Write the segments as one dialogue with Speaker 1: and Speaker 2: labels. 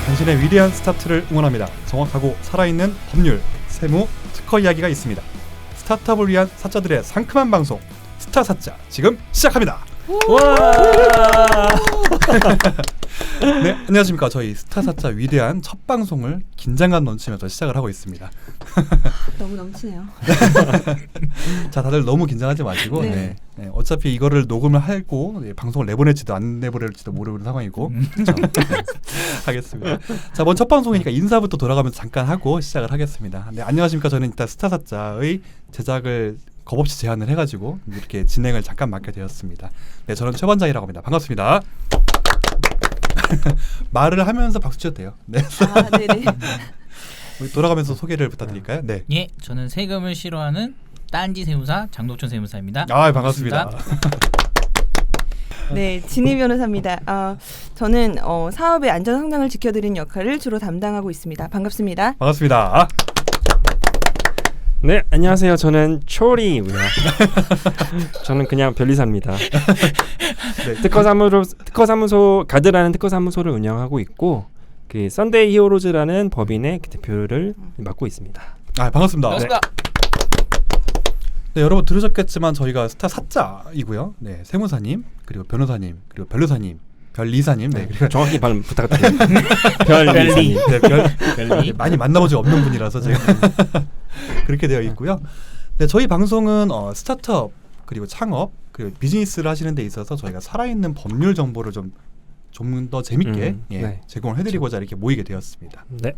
Speaker 1: 당신의 위대한 스타트를 응원합니다. 정확하고 살아있는 법률, 세무, 특허 이야기가 있습니다. 스타트업을 위한 사자들의 상큼한 방송 스타사자 지금 시작합니다.
Speaker 2: 와!
Speaker 1: 네, 안녕하십니까. 저희 스타사자 위대한 첫 방송을 긴장감 넘치면서 시작을 하고 있습니다.
Speaker 3: 너무 넘치네요.
Speaker 1: 자, 다들 너무 긴장하지 마시고
Speaker 3: 네.
Speaker 1: 네, 어차피 이거를 녹음을 하고 방송을 내보낼지도 안 내보낼지도 모르는 상황이고 그렇죠? 하겠습니다. 자, 먼저 첫 방송이니까 인사부터 돌아가면서 잠깐 하고 시작을 하겠습니다. 네, 안녕하십니까. 저는 일단 스타사자의 제작을 겁없이 제안을 해가지고 이렇게 진행을 잠깐 맡게 되었습니다. 네, 저는 최반장이라고 합니다. 반갑습니다. 말을 하면서 박수 쳐도 돼요. 네.
Speaker 3: 아, 네네.
Speaker 1: 돌아가면서 소개를 부탁드릴까요? 네.
Speaker 2: 예, 저는 세금을 싫어하는 딴지 세무사 장도천 세무사입니다.
Speaker 1: 아, 반갑습니다.
Speaker 3: 네, 진희 변호사입니다. 저는 사업의 안전 상당을 지켜드리는 역할을 주로 담당하고 있습니다. 반갑습니다.
Speaker 1: 반갑습니다.
Speaker 4: 네, 안녕하세요. 저는 초리고요. 저는 그냥 변리사입니다.
Speaker 1: 네.
Speaker 4: 특허사무소 가드라는 특허사무소를 운영하고 있고 그 썬데이 히어로즈라는 법인의 대표를 맡고 있습니다.
Speaker 1: 아, 반갑습니다.
Speaker 2: 반갑습니다.
Speaker 1: 네, 여러분 들으셨겠지만 저희가 스타 사자이고요. 네, 세무사님 그리고 변호사님 그리고 변리사님 네, 그리고
Speaker 4: 정확히 발음 부탁드립니다. 변리사님.
Speaker 1: 네,
Speaker 2: 별리.
Speaker 1: 많이 만나본 적 없는 분이라서 제가 그렇게 되어 있고요. 네, 저희 방송은 스타트업 그리고 창업 그리고 비즈니스를 하시는 데 있어서 저희가 살아있는 법률 정보를 좀 더 재밌게
Speaker 4: 네.
Speaker 1: 제공을 해드리고자 이렇게 모이게 되었습니다.
Speaker 4: 네.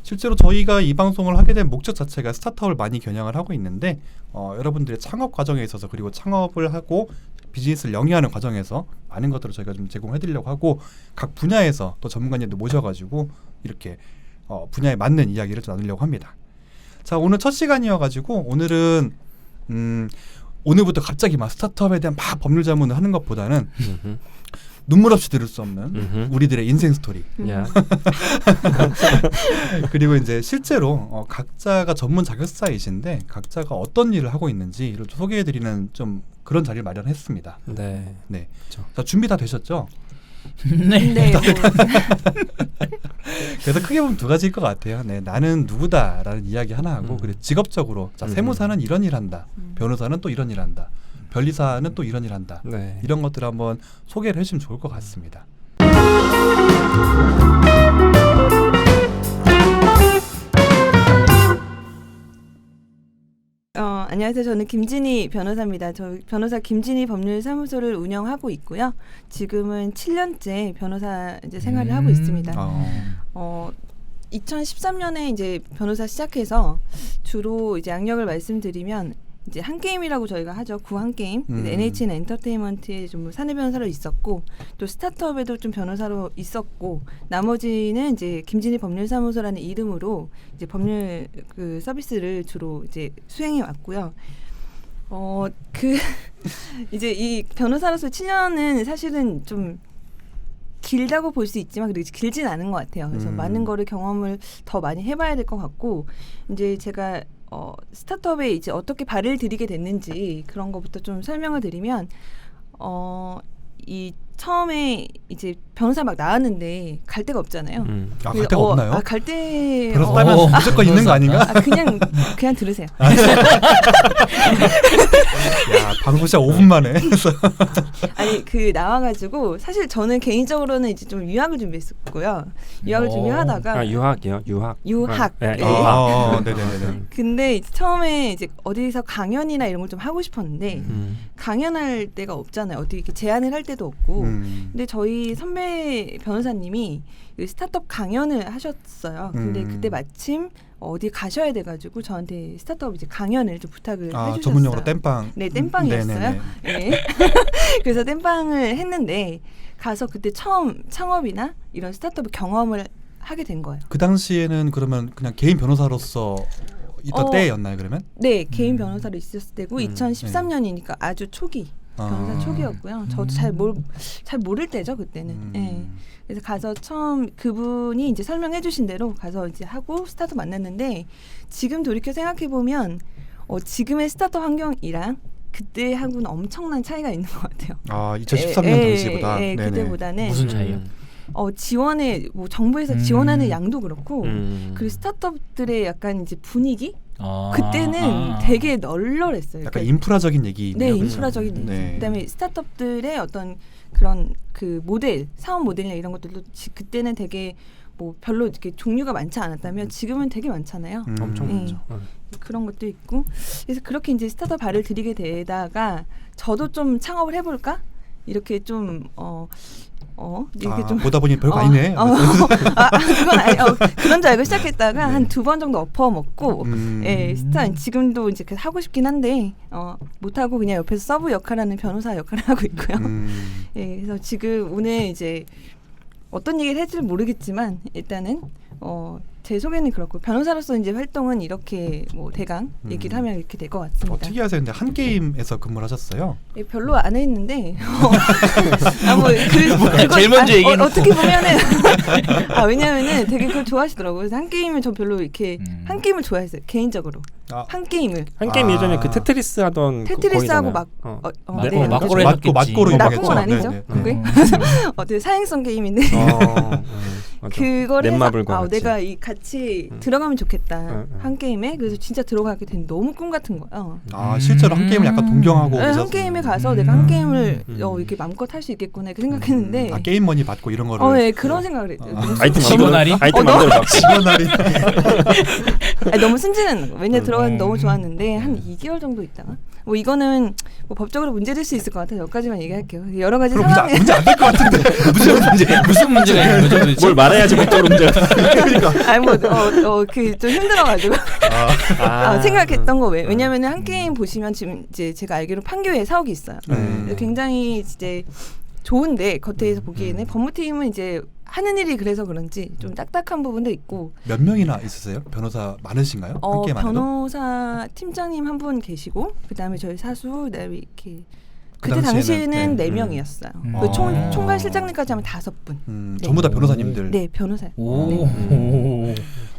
Speaker 1: 실제로 저희가 이 방송을 하게 된 목적 자체가 스타트업을 많이 겨냥을 하고 있는데 여러분들의 창업 과정에 있어서 그리고 창업을 하고 비즈니스를 영위하는 과정에서 많은 것들을 저희가 좀 제공해드리려고 하고 각 분야에서 또 전문가님들 모셔가지고 이렇게 분야에 맞는 이야기를 좀 나누려고 합니다. 자, 오늘 첫 시간이어가지고 오늘은 오늘부터 갑자기 막 스타트업에 대한 막 법률 자문을 하는 것보다는 눈물 없이 들을 수 없는 우리들의 인생 스토리.
Speaker 4: 야.
Speaker 1: 그리고 이제 실제로 각자가 전문 자격사이신데 각자가 어떤 일을 하고 있는지를 좀 소개해드리는 좀 그런 자리를 마련했습니다.
Speaker 4: 네.
Speaker 1: 네.
Speaker 4: 그렇죠.
Speaker 1: 자, 준비 다 되셨죠?
Speaker 2: 네.
Speaker 3: 네.
Speaker 1: 그래서 크게 보면 두 가지일 것 같아요. 네, 나는 누구다라는 이야기 하나 하고 그리고 직업적으로 자, 세무사는 이런 일 한다. 변호사는 또 이런 일 한다. 변리사는 또 이런 일 한다.
Speaker 4: 네.
Speaker 1: 이런 것들 한번 소개를 해주시면 좋을 것 같습니다.
Speaker 3: 안녕하세요. 저는 김진희 변호사입니다. 저 변호사 김진희 법률사무소를 운영하고 있고요. 지금은 7년째 변호사 이제 생활을 하고 있습니다. 2013년에 이제 변호사 시작해서 주로 이제 양력을 말씀드리면 이제 한 게임이라고 저희가 하죠. 구한 게임. NHN 엔터테인먼트에 좀 사내 변호사로 있었고 또 스타트업에도 좀 변호사로 있었고 나머지는 이제 김진희 법률사무소라는 이름으로 이제 법률 그 서비스를 주로 이제 수행해 왔고요. 이제 이 변호사로서 7년은 사실은 좀 길다고 볼 수 있지만 그래도 길진 않은 것 같아요. 그래서 많은 거를 경험을 더 많이 해봐야 될 것 같고 이제 제가 스타트업에 이제 어떻게 발을 들이게 됐는지 그런 것부터 좀 설명을 드리면 이 처음에 이제 변호사 막 나왔는데 갈 데가 없잖아요.
Speaker 1: 갈 데가 없나요?
Speaker 3: 갈 데
Speaker 1: 변호사 따면 무조건 있는 거 아닌가?
Speaker 3: 그냥 들으세요.
Speaker 1: 야, 방송 시작 5분 만에.
Speaker 3: 아니 그 나와가지고 사실 저는 개인적으로는 이제 좀 유학을 준비했었고요. 유학을 준비하다가
Speaker 4: 유학이요. 유학.
Speaker 3: 네.
Speaker 1: 네네네.
Speaker 3: 근데 이제 처음에 이제 어디서 강연이나 이런 걸 좀 하고 싶었는데 강연할 데가 없잖아요. 어디 이렇게 제안을 할 데도 없고. 근데 저희 선배 변호사님이 스타트업 강연을 하셨어요. 근데 그때 마침 어디 가셔야 돼가지고 저한테 스타트업 이제 강연을 좀 부탁을 해주셨어요.
Speaker 1: 전문용어로 땜빵.
Speaker 3: 네, 땜빵이었어요. 네. 그래서 땜빵을 했는데 가서 그때 처음 창업이나 이런 스타트업 경험을 하게 된 거예요.
Speaker 1: 그 당시에는 그러면 그냥 개인 변호사로서 있던 때였나요, 그러면?
Speaker 3: 네, 개인 변호사로 있었을 때고 2013년이니까 아주 초기. 변호사 초기였고요. 저도 잘 모를 때죠 그때는. 예. 그래서 가서 처음 그분이 이제 설명해 주신 대로 가서 이제 하고 스타트 만났는데 지금 돌이켜 생각해 보면 지금의 스타트업 환경이랑 그때하고는 엄청난 차이가 있는 것 같아요.
Speaker 1: 아 2013년 당시보다. 네네.
Speaker 3: 그때보다는
Speaker 2: 무슨 차이요?
Speaker 3: 지원에 뭐 정부에서 지원하는 양도 그렇고 그리고 스타트업들의 약간 이제 분위기 그때는 되게 널널했어요.
Speaker 1: 약간
Speaker 3: 그러니까
Speaker 1: 인프라적인 얘기.
Speaker 3: 네, 인프라적인 얘기.
Speaker 1: 네.
Speaker 3: 그다음에 스타트업들의 어떤 그런 그 모델, 사업 모델이나 이런 것들도 그때는 되게 뭐 별로 이렇게 종류가 많지 않았다면 지금은 되게 많잖아요.
Speaker 4: 엄청
Speaker 3: 네.
Speaker 4: 많죠.
Speaker 3: 그런 것도 있고 그래서 그렇게 이제 스타트업 발을 들이게 되다가 저도 좀 창업을 해볼까 이렇게 좀 이렇게 좀
Speaker 1: 보다 보니 별거 아니네.
Speaker 3: 그건 아니 그런 줄 알고 시작했다가
Speaker 1: 네.
Speaker 3: 한 2번 정도 엎어 먹고 지금도 이제 계속 하고 싶긴 한데 못 하고 그냥 옆에서 서브 역할하는 변호사 역할을 하고 있고요. 그래서 지금 오늘 이제 어떤 얘기를 할지 모르겠지만 일단은 제 소개는 그렇고 변호사로서 이제 활동은 이렇게 뭐 대강 얘기를 하면 이렇게 될 것 같습니다.
Speaker 1: 특이하세요. 근데 한 게임에서 근무를 하셨어요.
Speaker 3: 별로 안 했는데
Speaker 2: 제일 먼저 얘기해놓고.
Speaker 3: 어떻게 보면은 왜냐면은 되게 그걸 좋아하시더라고요. 그래서 한 게임을 전 별로 이렇게 한 게임을 좋아했어요. 개인적으로 한 게임을
Speaker 4: 한 게임 예전에 그 테트리스 하던
Speaker 3: 테트리스하고
Speaker 2: 네. 막고로 했었겠지.
Speaker 1: 맞고로
Speaker 3: 나쁜 건
Speaker 1: 유명했죠.
Speaker 3: 아니죠.
Speaker 1: 네.
Speaker 3: 그게 되게 사행성 게임인데 그거를
Speaker 4: 넷마블과
Speaker 3: 해서
Speaker 4: 같이.
Speaker 3: 내가 같이 들어가면 좋겠다 한 게임에. 그래서 진짜 들어가게 된 너무 꿈 같은 거예요.
Speaker 1: 실제로 한 게임을 약간 동경하고
Speaker 3: 한 게임에 가서 내가 한 게임을 이렇게 마음껏 할 수 있겠구나 이렇게 생각했는데
Speaker 1: 게임 머니 받고 이런 거를
Speaker 3: 네, 그런 생각을 했죠.
Speaker 4: 아이템
Speaker 2: 시모나리?
Speaker 4: 아이템 만들어 갖고
Speaker 1: 시원하리.
Speaker 3: 너무 순진한 거. 왜냐 들어가는 너무 좋았는데 한 2개월 정도 있다가 뭐 이거는 뭐 법적으로 문제될 수 있을 것 같아서 여기까지만 얘기할게요. 여러 가지 상황에
Speaker 1: 문제 안 될 것 같은데
Speaker 2: 무슨 문제가 있는 거죠 도대체?
Speaker 4: 뭘 말해야지 법적으로 문제가
Speaker 3: 아니 그 좀 힘들어가지고 생각했던 거 왜냐면은 한 게임 보시면 지금 이제 제가 알기로 판교에 사옥이 있어요. 굉장히 이제 좋은데 겉에서 보기에는 법무팀은 이제 하는 일이 그래서 그런지 좀 딱딱한 부분도 있고.
Speaker 1: 몇 명이나 있으세요? 변호사 많으신가요? 한 게임 안에도?
Speaker 3: 변호사 팀장님 한 분 계시고 그다음에 저희 사수 그다음에 이렇게
Speaker 1: 그
Speaker 3: 그때 당시에는
Speaker 1: 네.
Speaker 3: 4명이었어요. 그 총괄 실장님까지 하면 5분.
Speaker 1: 전부 다 변호사님들.
Speaker 3: 네, 변호사.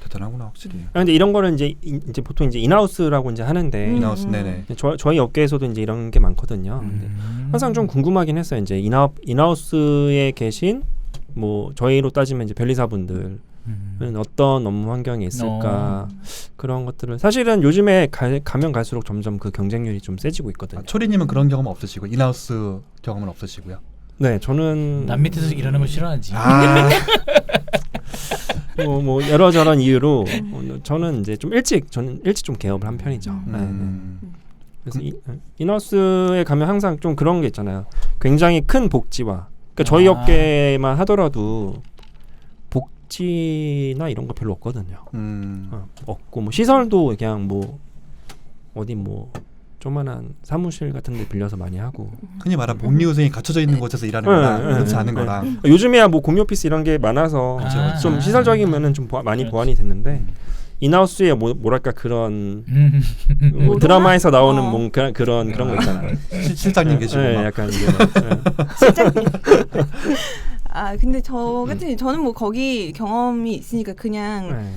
Speaker 1: 대단하구나 확실히.
Speaker 4: 근데 이런 거는 이제 보통 이제 인하우스라고 이제 하는데
Speaker 1: 인하우스 네네.
Speaker 4: 저희 업계에서도 이제 이런 게 많거든요. 근데 항상 좀 궁금하긴 했어요. 이제 인하우스에 계신 뭐 저희로 따지면 이제 변리사분들은 어떤 업무 환경에 있을까 그런 것들을 사실은 요즘에 가면 갈수록 점점 그 경쟁률이 좀 세지고 있거든요.
Speaker 1: 초리님은 그런 경험 없으시고 인하우스 경험은 없으시고요.
Speaker 4: 네, 저는
Speaker 2: 남 밑에서 일하는 거 싫어하지.
Speaker 4: 뭐 여러저런 이유로 저는 이제 좀 일찍 좀 개업을 한 편이죠. 그래서 인하우스에 가면 항상 좀 그런 게 있잖아요. 굉장히 큰 복지와 그러니까 저희 업계만 하더라도 복지나 이런 거 별로 없거든요. 없고 뭐 시설도 그냥 뭐 어디 뭐 조만한 사무실 같은 데 빌려서 많이 하고
Speaker 1: 흔히 말하는 복리후생이 갖춰져 있는 곳에서 일하는 거랑 그렇지 않은 거랑
Speaker 4: 요즘에야 뭐 공유 오피스 이런 게 많아서 좀 시설적이면은 좀 많이 보완이 됐는데 인하우스에 뭐랄까 그런 드라마에서 나오는 뭐 그런 거 있잖아요.
Speaker 1: 실장님 계시고 막.
Speaker 4: 약간
Speaker 3: 실장님. 근데 저는 뭐 거기 경험이 있으니까 그냥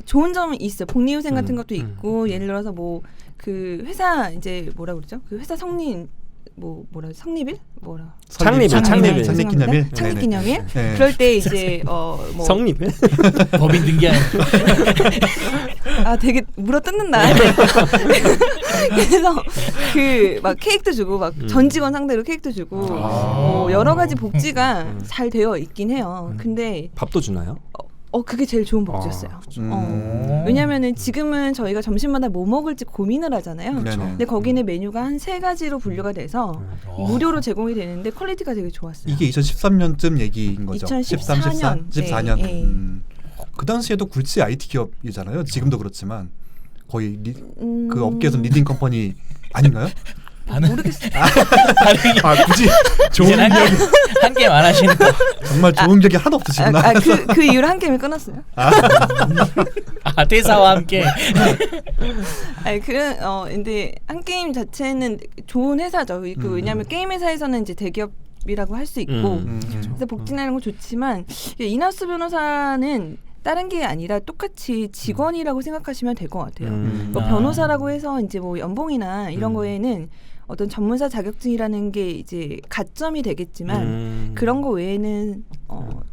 Speaker 3: 좋은 점이 있어요. 복리후생 같은 것도 있고 예를 들어서 뭐 그 회사 이제 뭐라 그러죠? 그 회사 성립 성립일?
Speaker 1: 창립기념일.
Speaker 3: 창립기념일.
Speaker 1: 네.
Speaker 3: 그럴 때 이제 뭐
Speaker 4: 성립일?
Speaker 2: 법인 등기하는.
Speaker 3: 되게 물어뜯는다. 그래서 그 막 케이크도 주고 막 전 직원 상대로 케이크도 주고 뭐 여러 가지 복지가 잘 되어 있긴 해요. 근데
Speaker 4: 밥도 주나요?
Speaker 3: 그게 제일 좋은 복지였어요. 왜냐면은 지금은 저희가 점심마다 뭐 먹을지 고민을 하잖아요. 근데 거기는 메뉴가 한 3가지로 분류가 돼서 무료로 제공이 되는데 퀄리티가 되게 좋았어요.
Speaker 1: 이게 2013년쯤 얘기인 거죠?
Speaker 3: 2014년.
Speaker 1: 14년.
Speaker 3: 네.
Speaker 1: 그 당시에도 굴지 IT 기업이잖아요. 지금도 그렇지만 거의 그 업계에서 리딩 컴퍼니 아닌가요?
Speaker 3: 모르겠어요.
Speaker 2: 반응이
Speaker 1: 아 굳이 좋은
Speaker 2: 이제는
Speaker 1: 기억이
Speaker 2: 한 게임 안 하시는 거.
Speaker 1: 정말 좋은 기억이 하나도 없으시구나.
Speaker 3: 그 이후로 한 게임을 끊었어요.
Speaker 2: 아 대사와 함께.
Speaker 3: 근데 한 게임 자체는 좋은 회사죠. 왜냐하면 게임 회사에서는 이제 대기업이라고 할 수 있고, 그래서 복지나 이런 거 좋지만 인하우스 변호사는 다른 게 아니라 똑같이 직원이라고 생각하시면 될 것 같아요. 뭐 변호사라고 해서 이제 뭐 연봉이나 이런 거에는 어떤 전문사 자격증이라는 게 이제 가점이 되겠지만 그런 거 외에는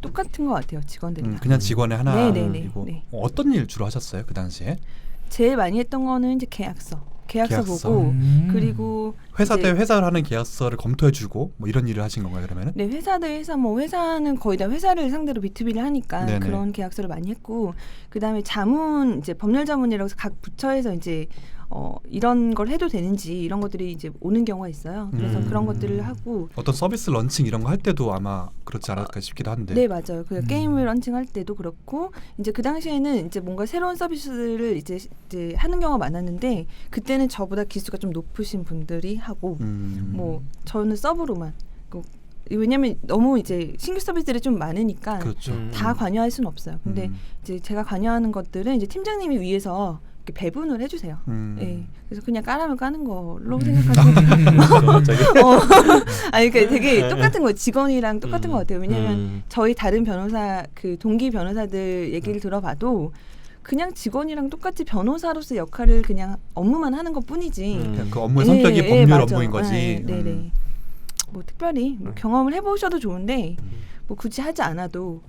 Speaker 3: 똑같은 것 같아요. 직원들이랑.
Speaker 1: 그냥 직원의
Speaker 3: 네네네.
Speaker 1: 하나이고
Speaker 3: 네.
Speaker 1: 어떤 일 주로 하셨어요 그 당시에?
Speaker 3: 제일 많이 했던 거는 이제 계약서 보고 그리고
Speaker 1: 회사
Speaker 3: 이제
Speaker 1: 대 회사를 하는 계약서를 검토해주고 뭐 이런 일을 하신 건가요 그러면은?
Speaker 3: 네, 회사 대 회사 뭐 회사는 거의 다 회사를 상대로 B2B를 하니까
Speaker 1: 네네.
Speaker 3: 그런 계약서를 많이 했고 그다음에 자문 이제 법률 자문이라고 해서 각 부처에서 이제 이런 걸 해도 되는지 이런 것들이 이제 오는 경우가 있어요. 그래서 그런 것들을 하고
Speaker 1: 어떤 서비스 런칭 이런 거 할 때도 아마 그렇지 않을까 싶기도 한데.
Speaker 3: 네 맞아요. 그 게임을 런칭할 때도 그렇고 이제 그 당시에는 이제 뭔가 새로운 서비스를 이제 하는 경우가 많았는데 그때는 저보다 기수가 좀 높으신 분들이 하고 뭐 저는 서브로만 왜냐면 너무 이제 신규 서비스들이 좀 많으니까
Speaker 1: 그렇죠.
Speaker 3: 다 관여할 수는 없어요. 근데 이제 제가 관여하는 것들은 이제 팀장님이 위에서 이렇게 배분을 해주세요. 네. 그래서 그냥 까라면 까는 걸로 생각하시면 아니 그러니까 되게 똑같은 거예요. 직원이랑 똑같은 것 같아요. 왜냐하면 저희 다른 변호사 그 동기 변호사들 얘기를 들어봐도 그냥 직원이랑 똑같이 변호사로서 역할을 그냥 업무만 하는 것 뿐이지.
Speaker 1: 그냥 그 업무의 성격이 법률
Speaker 3: 맞아.
Speaker 1: 업무인 거지.
Speaker 3: 네네. 뭐 특별히 뭐 경험을 해보셔도 좋은데 뭐 굳이 하지 않아도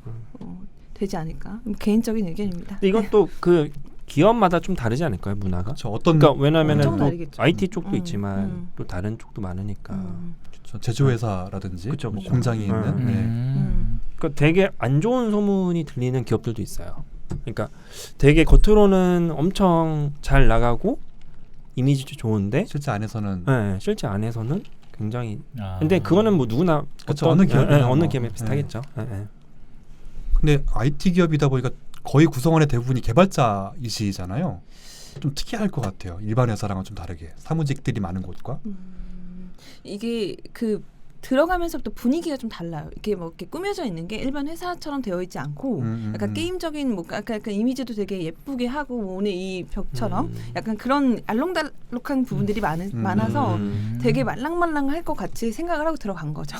Speaker 3: 되지 않을까. 개인적인 의견입니다.
Speaker 4: 근데 이건 또 그 기업마다 좀 다르지 않을까요 문화가?
Speaker 1: 저 어떤
Speaker 4: 그러니까 왜냐면은
Speaker 3: 엄청
Speaker 4: 또
Speaker 3: 다르겠죠.
Speaker 4: IT 쪽도 있지만 또 다른 쪽도 많으니까.
Speaker 1: 제조회사라든지
Speaker 4: 그쵸,
Speaker 1: 뭐
Speaker 4: 그쵸.
Speaker 1: 공장이 있는. 네.
Speaker 4: 그러니까 되게 안 좋은 소문이 들리는 기업들도 있어요. 그러니까 되게 겉으로는 엄청 잘 나가고 이미지도 좋은데
Speaker 1: 실제 안에서는
Speaker 4: 네, 실제 안에서는 굉장히.
Speaker 2: 아.
Speaker 4: 근데 그거는 뭐 누구나
Speaker 1: 그쵸, 어느 기업이나
Speaker 4: 어느
Speaker 1: 뭐.
Speaker 4: 기업에 비슷하겠죠.
Speaker 1: 근데 IT 기업이다 보니까 거의 구성원의 대부분이 개발자이시잖아요. 좀 특이할 것 같아요. 일반 회사랑은 좀 다르게 사무직들이 많은 곳과.
Speaker 3: 이게 그 들어가면서부터 분위기가 좀 달라요. 이렇게 뭐 이렇게 꾸며져 있는 게 일반 회사처럼 되어 있지 않고 약간 게임적인 뭐 약간 이미지도 되게 예쁘게 하고 뭐 오늘 이 벽처럼 약간 그런 알록달록한 부분들이 많아서 되게 말랑말랑할 것 같이 생각을 하고 들어간 거죠.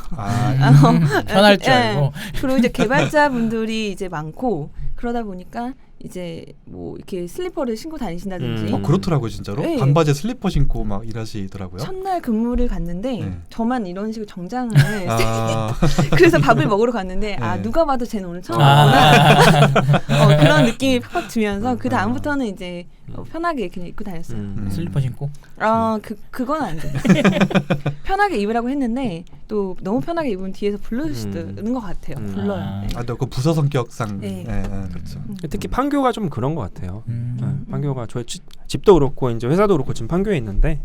Speaker 2: 편할 줄 알고.
Speaker 3: 그리고 이제 개발자분들이 이제 많고 그러다 보니까 이제 뭐 이렇게 슬리퍼를 신고 다니신다든지
Speaker 1: 그렇더라고요 진짜로.
Speaker 3: 네.
Speaker 1: 반바지에 슬리퍼 신고 막 일하시더라고요.
Speaker 3: 첫날 근무를 갔는데 저만 이런 식으로 정장을
Speaker 1: 아.
Speaker 3: 그래서 밥을 먹으러 갔는데
Speaker 1: 네.
Speaker 3: 누가 봐도 쟤는 오늘 처음 왔구나 그런 느낌이 팍팍 들면서 그 다음부터는 이제 편하게 그냥 입고 다녔어요.
Speaker 2: 슬리퍼 신고.
Speaker 3: 그건 안 돼. 편하게 입으라고 했는데 또 너무 편하게 입으면 뒤에서 부르시는 것 같아요. 불러요. 네.
Speaker 1: 또 그 부서 성격상.
Speaker 3: 네.
Speaker 1: 그렇죠.
Speaker 4: 특히 판교가 좀 그런 것 같아요. 판교가 저희 집도 그렇고 이제 회사도 그렇고 지금 판교에 있는데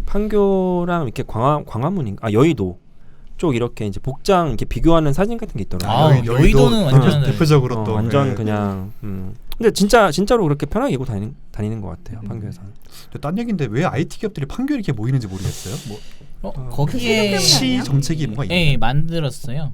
Speaker 4: 판교랑 이렇게 광화문인가 여의도 쪽 이렇게 이제 복장 이렇게 비교하는 사진 같은 게 있더라고요.
Speaker 2: 여의도는 완전
Speaker 1: 대표적으로 또
Speaker 4: 완전 그냥. 근데 진짜로 그렇게 편하게 입고 다니는 것 같아요. 판교에서는.
Speaker 1: 딴 얘기인데 왜 IT 기업들이 판교에 이렇게 모이는지 모르겠어요. 뭐
Speaker 2: 거기에
Speaker 1: 시 정책이 뭔가 있나요?
Speaker 2: 네, 만들었어요.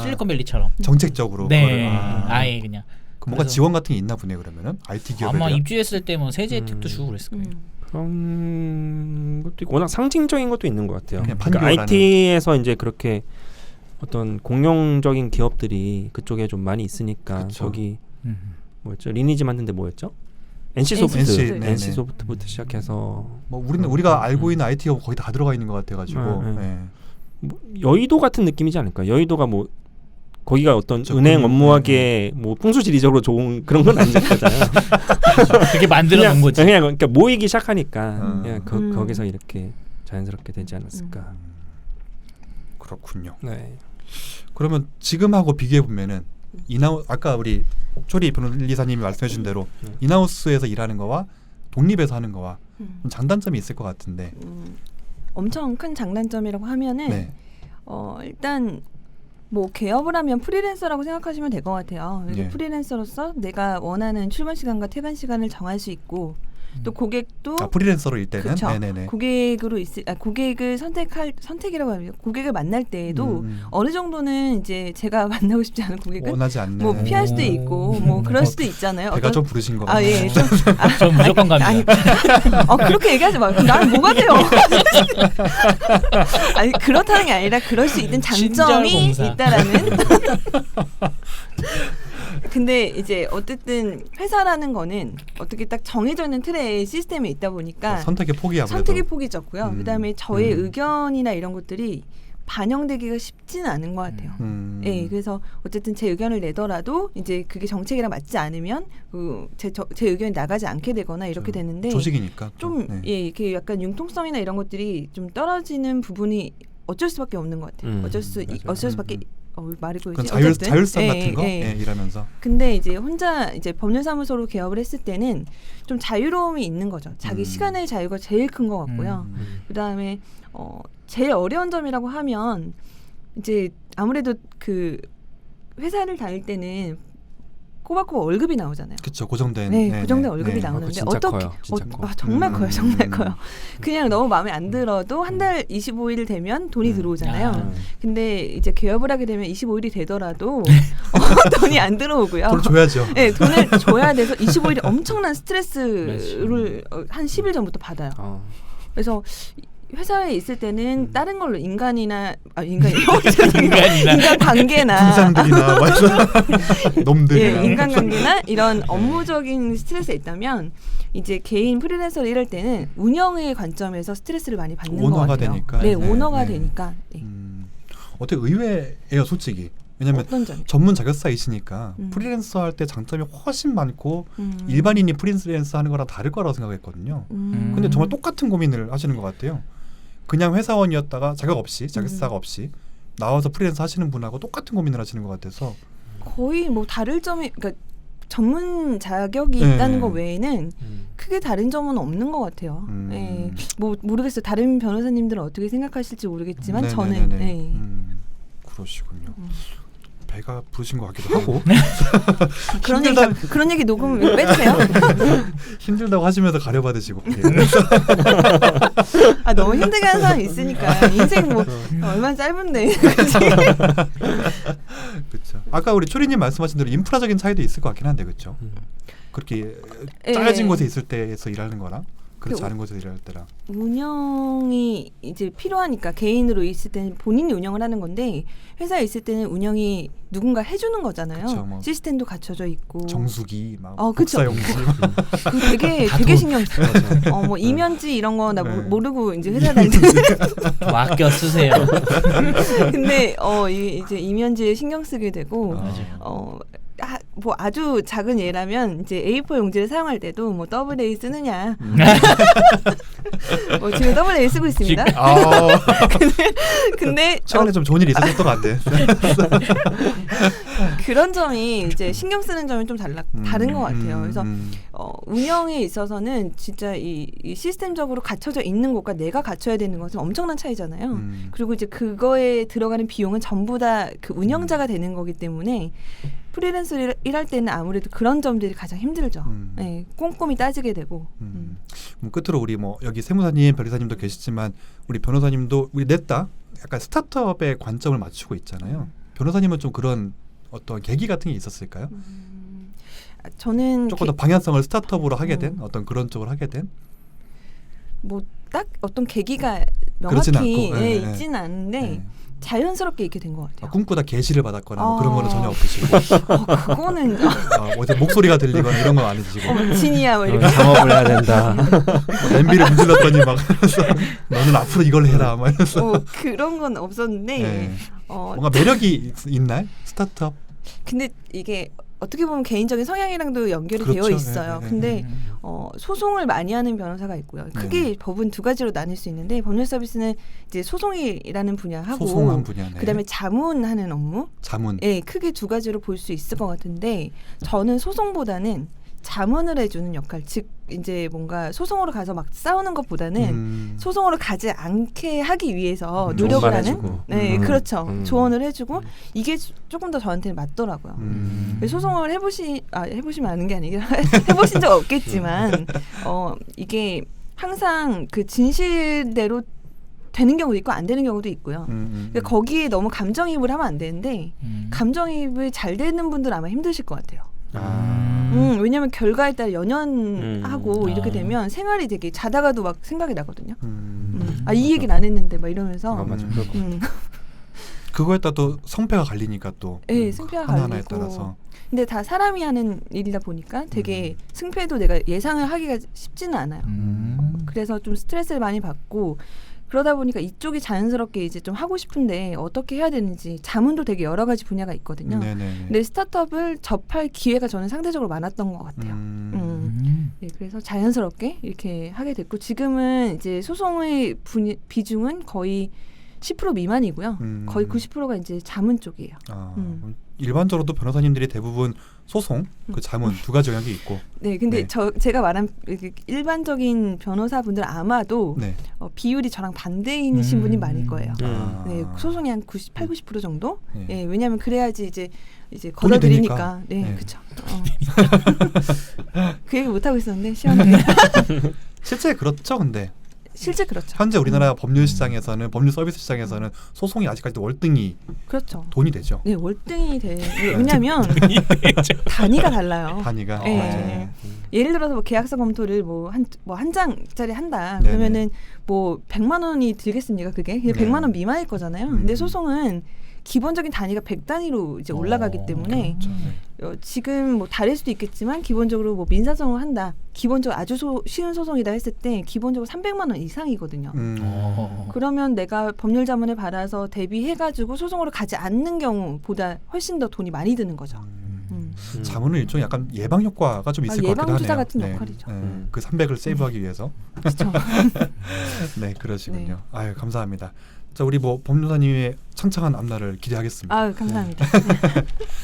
Speaker 2: 실리콘밸리처럼.
Speaker 1: 정책적으로.
Speaker 2: 네,
Speaker 1: 그거를,
Speaker 2: 아예 그냥.
Speaker 1: 뭔가 지원 같은 게 있나 보네 그러면은 IT 기업에
Speaker 2: 아마
Speaker 1: 대한?
Speaker 2: 입주했을 때 뭐 세제 혜택도 주고 그랬을 거예요.
Speaker 4: 그런 것도 있고 워낙 상징적인 것도 있는 것 같아요.
Speaker 1: 그냥
Speaker 4: 그러니까
Speaker 1: 판교라는.
Speaker 4: IT에서 이제 그렇게 어떤 공룡적인 기업들이 그쪽에 좀 많이 있으니까
Speaker 1: 그쵸.
Speaker 4: 저기 뭐였죠? 리니지 만든데 뭐였죠? NC소프트,
Speaker 1: 네네.
Speaker 4: NC소프트부터 시작해서
Speaker 1: 뭐 우리가 알고 있는 IT 기업 거의 다 들어가 있는 것 같아가지고.
Speaker 4: 뭐 여의도 같은 느낌이지 않을까? 여의도가 뭐 거기가 어떤
Speaker 1: 그쵸,
Speaker 4: 은행 업무하기에 뭐 풍수지리적으로 좋은 그런 건 아닌 거잖아요.
Speaker 2: 그게 만들어 놓은 거지.
Speaker 4: 그냥 그러니까 모이기 시작하니까 그냥 거기서 이렇게 자연스럽게 되지 않았을까.
Speaker 1: 그렇군요.
Speaker 4: 네.
Speaker 1: 그러면 지금하고 비교해 보면은 아까 우리 초리 변호사님이 말씀해준 대로 인하우스에서 일하는 거와 독립해서 하는 거와 좀 장단점이 있을 것 같은데.
Speaker 3: 엄청 큰 장단점이라고 하면은
Speaker 1: 네.
Speaker 3: 일단 뭐 개업을 하면 프리랜서라고 생각하시면 될 것 같아요. 그래서
Speaker 1: 예.
Speaker 3: 프리랜서로서 내가 원하는 출근 시간과 퇴근 시간을 정할 수 있고 또 고객도
Speaker 1: 프리랜서로 일 때는
Speaker 3: 그쵸.
Speaker 1: 네네네.
Speaker 3: 고객을 선택이라고 하면 고객을 만날 때에도 어느 정도는 이제 제가 만나고 싶지 않은 고객은
Speaker 1: 원하지 않는.
Speaker 3: 뭐 피할 수도 있고 뭐 그럴 수도 있잖아요.
Speaker 1: 배가 좀 부르신 거 같아요.
Speaker 3: 예,
Speaker 2: 전 무조건 갑니다.
Speaker 3: 아니, 그렇게 얘기하지 마. 그럼 나는 뭐가 돼요? 아니 그렇다는 게 아니라 그럴 수 있는 장점이
Speaker 2: 친절공사.
Speaker 3: 있다라는. 근데 이제 어쨌든 회사라는 거는 어떻게 딱 정해져 있는 틀의 시스템에 있다 보니까
Speaker 1: 선택의 폭이 아무래도.
Speaker 3: 선택의 폭이 적고요. 그다음에 저의
Speaker 1: 음.
Speaker 3: 의견이나 이런 것들이 반영되기가 쉽지는 않은 것 같아요. 예, 그래서 어쨌든 제 의견을 내더라도 이제 그게 정책이랑 맞지 않으면 제 의견이 나가지 않게 되거나 이렇게 되는데
Speaker 1: 조직이니까 또.
Speaker 3: 좀
Speaker 1: 네.
Speaker 3: 예, 이렇게 약간 융통성이나 이런 것들이 좀 떨어지는 부분이 어쩔 수밖에 없는 것 같아요. 어쩔 수밖에 말이
Speaker 1: 그건
Speaker 3: 보이지.
Speaker 1: 자율성 같은 거 일하면서.
Speaker 3: 근데 이제 혼자 이제 법률사무소로 개업을 했을 때는 좀 자유로움이 있는 거죠. 자기 시간의 자유가 제일 큰 것 같고요. 그다음에 제일 어려운 점이라고 하면 이제 아무래도 그 회사를 다닐 때는 꼬박꼬박 월급이 나오잖아요.
Speaker 1: 그렇죠. 고정된.
Speaker 3: 네, 고정된 월급이
Speaker 1: 네.
Speaker 3: 나오는데
Speaker 4: 진짜
Speaker 3: 어떻게
Speaker 4: 커요. 진짜 커.
Speaker 3: 정말 커요. 정말 커요. 그냥 너무 마음에 안 들어도 한 달 25일 되면 돈이 들어오잖아요. 근데 이제 개업을 하게 되면 25일이 되더라도 돈이 안 들어오고요.
Speaker 1: 돈을 줘야죠.
Speaker 3: 네, 돈을 줘야 돼서 25일이 엄청난 스트레스를 한 10일 전부터 받아요. 그래서 회사에 있을 때는 다른 걸로 인간 관계나
Speaker 1: 분상들이나 놈들이나.
Speaker 3: 예, 인간관계나 이런 업무적인 스트레스가 있다면 이제 개인 프리랜서로 일할 때는 운영의 관점에서 스트레스를 많이 받는 것
Speaker 1: 오너가
Speaker 3: 같아요.
Speaker 1: 되니까.
Speaker 3: 네,
Speaker 1: 네,
Speaker 3: 오너가
Speaker 1: 네.
Speaker 3: 되니까. 네.
Speaker 1: 어떻게 의외예요, 솔직히. 왜냐면
Speaker 3: 어떤 점이?
Speaker 1: 전문 자격사이시니까 프리랜서 할 때 장점이 훨씬 많고 일반인이 프리랜서 하는 거랑 다를 거라고 생각했거든요. 근데 정말 똑같은 고민을 하시는 것 같아요. 그냥 회사원이었다가 자격사가 없이 나와서 프리랜서 하시는 분하고 똑같은 고민을 하시는 것 같아서
Speaker 3: 거의 뭐 다를 점이 그러니까 전문 자격이
Speaker 1: 네.
Speaker 3: 있다는 것 외에는 크게 다른 점은 없는 것 같아요. 네. 뭐 모르겠어요. 다른 변호사님들은 어떻게 생각하실지 모르겠지만 저는 네.
Speaker 1: 그러시군요. 배가 부르신 것 같기도 하고
Speaker 3: 그런 얘기 녹음 빼주세요.
Speaker 1: 힘들다고 하시면서 가려받으시고
Speaker 3: 너무 힘들게 하는 사람이 있으니까 인생 뭐 얼마나 짧은데.
Speaker 1: 그렇죠. 아까 우리 초리님 말씀하신 대로 인프라적인 차이도 있을 것 같긴 한데 그렇죠. 그렇게 짜여진 곳에 있을 때에서 일하는 거랑 그렇지 않은 곳에서 일할 때랑
Speaker 3: 운영이 이제 필요하니까 개인으로 있을 때는 본인이 운영을 하는 건데 회사에 있을 때는 운영이 누군가 해주는 거잖아요.
Speaker 1: 그쵸, 뭐
Speaker 3: 시스템도 갖춰져 있고
Speaker 1: 정수기 막
Speaker 3: 그쵸.
Speaker 1: 복사용지
Speaker 3: 그거 되게 신경 써요. 뭐 이면지 이런 거 나 모르고 이제 회사 다닐 때
Speaker 2: 아껴 쓰세요.
Speaker 3: 근데 이제 이면지에 신경 쓰게 되고 뭐 아주 작은 예라면 이제 A4 용지를 사용할 때도 뭐 AA 쓰느냐. 뭐 지금 AA 쓰고 있습니다. 근데
Speaker 1: 최근에 좀 좋은 일이 있었을 것 같아.
Speaker 3: 그런 점이 이제 신경 쓰는 점이 좀 다른 것 같아요. 그래서 운영에 있어서는 진짜 이 시스템적으로 갖춰져 있는 것과 내가 갖춰야 되는 것은 엄청난 차이잖아요. 그리고 이제 그거에 들어가는 비용은 전부 다 그 운영자가 되는 거기 때문에 프리랜서 일할 때는 아무래도 그런 점들이 가장 힘들죠. 네, 꼼꼼히 따지게 되고.
Speaker 1: 끝으로 우리 뭐 여기 세무사님, 변호사님도 계시지만 우리 변호사님도 우리 냈다 약간 스타트업의 관점을 맞추고 있잖아요. 변호사님은 좀 그런 어떤 계기 같은 게 있었을까요?
Speaker 3: 저는
Speaker 1: 조금 더 방향성을 스타트업으로 하게 된 어떤 그런 쪽으로 하게 된?
Speaker 3: 뭐 딱 어떤 계기가
Speaker 1: 그렇진
Speaker 3: 명확히
Speaker 1: 않고,
Speaker 3: 있지는 않은데 자연스럽게 있게 된 것 같아요.
Speaker 1: 꿈꾸다 계시를 받았거나 뭐 그런 거는 전혀 없으시고
Speaker 3: 그거는
Speaker 1: 어제 목소리가 들리거나 이런 건 아니시고
Speaker 3: 진이야 뭐 이렇게
Speaker 4: 작업을 해야 된다.
Speaker 1: 냄비를 문질렀더니 막 너는 앞으로 이걸 해라 막 이러면서
Speaker 3: 그런 건 없었는데
Speaker 1: 뭔가 매력이 있나요? 스타트업?
Speaker 3: 근데 이게 어떻게 보면 개인적인 성향이랑도 연결이
Speaker 1: 그렇죠.
Speaker 3: 되어 있어요. 근데 소송을 많이 하는 변호사가 있고요. 크게 법은 두 가지로 나뉠 수 있는데 법률 서비스는 이제 소송이라는 분야하고
Speaker 1: 소송한 분야네.
Speaker 3: 그다음에 자문하는 업무.
Speaker 1: 자문.
Speaker 3: 네, 크게 두 가지로 볼 수 있을 것 같은데 저는 소송보다는 자문을 해주는 역할, 즉 이제 뭔가 소송으로 가서 막 싸우는 것보다는 소송으로 가지 않게 하기 위해서 노력을 하는,
Speaker 4: 조언해주고.
Speaker 3: 네, 그렇죠.
Speaker 4: 음.
Speaker 3: 조언을 해주고 이게 조금 더 저한테는 맞더라고요. 소송을 해보시면 아는 게 아니라 해보신 적 없겠지만 이게 항상 그 진실대로 되는 경우도 있고 안 되는 경우도 있고요. 그러니까 거기에 너무 감정이입을 하면 안 되는데 감정이입을 잘 되는 분들 아마 힘드실 것 같아요. 왜냐하면 결과에 따라 연연하고 이렇게 되면 생활이 되게 자다가도 막 생각이 나거든요. 이 얘기는 안 했는데 막 이러면서
Speaker 4: 맞아.
Speaker 1: 그거에 따라 또 성패가 갈리니까 또
Speaker 3: 네, 승패가
Speaker 1: 하나하나에
Speaker 3: 갈리고.
Speaker 1: 따라서
Speaker 3: 근데 다 사람이 하는 일이다 보니까 되게 승패도 내가 예상을 하기가 쉽지는 않아요. 그래서 좀 스트레스를 많이 받고 그러다 보니까 이쪽이 자연스럽게 이제 좀 하고 싶은데 어떻게 해야 되는지 자문도 되게 여러 가지 분야가 있거든요.
Speaker 1: 네네.
Speaker 3: 근데 스타트업을 접할 기회가 저는 상대적으로 많았던 것 같아요. 네, 그래서 자연스럽게 이렇게 하게 됐고 지금은 이제 소송의 비중은 거의 10% 미만이고요. 거의 90%가 이제 자문 쪽이에요.
Speaker 1: 일반적으로도 변호사님들이 대부분 소송, 그 자문 두 가지 영역이 있고.
Speaker 3: 네, 근데
Speaker 1: 네.
Speaker 3: 제가 말한 일반적인 변호사분들 아마도
Speaker 1: 네.
Speaker 3: 비율이 저랑 반대이신 분이 많을 거예요. 네, 소송이 한 90% 정도.
Speaker 1: 네.
Speaker 3: 네, 왜냐하면 그래야지 이제
Speaker 1: 돈이
Speaker 3: 걷어들이니까.
Speaker 1: 되니까.
Speaker 3: 네,
Speaker 1: 네.
Speaker 3: 그렇죠. 그 얘기 못 하고 있었는데 시원하게.
Speaker 1: 실제 그렇죠, 근데
Speaker 3: 실제 그렇죠.
Speaker 1: 현재 우리나라 법률 시장에서는 법률 서비스 시장에서는 소송이 아직까지도 월등히
Speaker 3: 그렇죠.
Speaker 1: 돈이 되죠.
Speaker 3: 네, 월등히 왜냐하면 단위가 달라요.
Speaker 1: 단위가.
Speaker 3: 네.
Speaker 1: 맞아요.
Speaker 3: 예를 들어서 뭐 계약서 검토를 한 장짜리 한다.
Speaker 1: 네네.
Speaker 3: 그러면은 뭐 100만 원이 들겠습니까? 그게
Speaker 1: 네.
Speaker 3: 100만 원 미만일 거잖아요. 근데 소송은 기본적인 단위가 100단위로 이제 올라가기 때문에 지금 뭐 다를 수도 있겠지만 기본적으로 뭐 민사소송을 한다. 기본적으로 아주 쉬운 소송이다 했을 때 기본적으로 300만 원 이상이거든요. 그러면 내가 법률 자문을 받아서 대비해가지고 소송으로 가지 않는 경우보다 훨씬 더 돈이 많이 드는 거죠.
Speaker 1: 자문은 일종의 약간 예방 효과가 좀 있을 것 같기도 하네요.
Speaker 3: 예방주사 같은 역할이죠.
Speaker 1: 그 300을 세이브하기 위해서.
Speaker 3: 그렇죠.
Speaker 1: 네, 그러시군요.
Speaker 3: 네.
Speaker 1: 아유, 감사합니다. 자, 우리 뭐 법률사님의 창창한 앞날을 기대하겠습니다.
Speaker 3: 감사합니다.